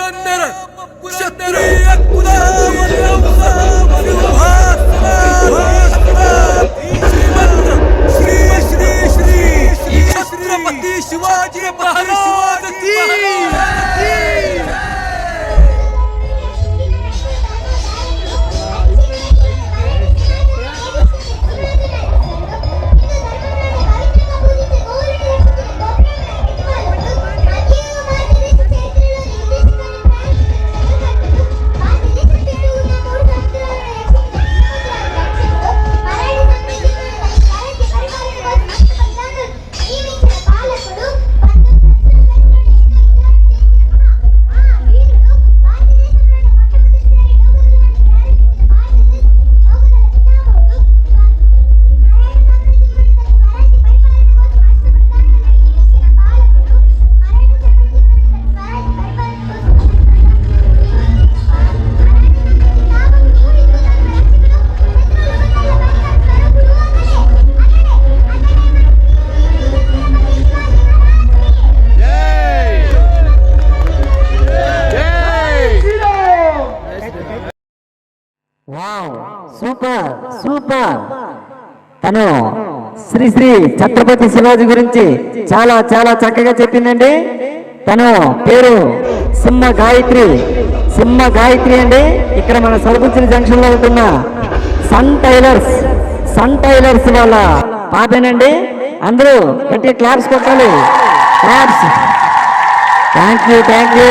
पुरंदर क्षत्रिय कुलावल्लभा श्रीमंत श्री श्री श्री छत्रपति शिवाजी महाराज की super super. తను శ్రీ శ్రీ ఛత్రపతి శివాజీ గురించి చాలా చాలా చక్కగా చెప్పిందండి. తను పేరు సింహ గాయత్రి. సింహ గాయత్రి అండి. ఇక్కడ మన సరుకుచిలి జంక్షన్ లో ఉంటున్న సన్ టైలర్స్ వాళ్ళ పాపేనండి. అందరూ గట్టి క్లాప్స్ కొట్టాలి. క్లాప్స్. Thank you.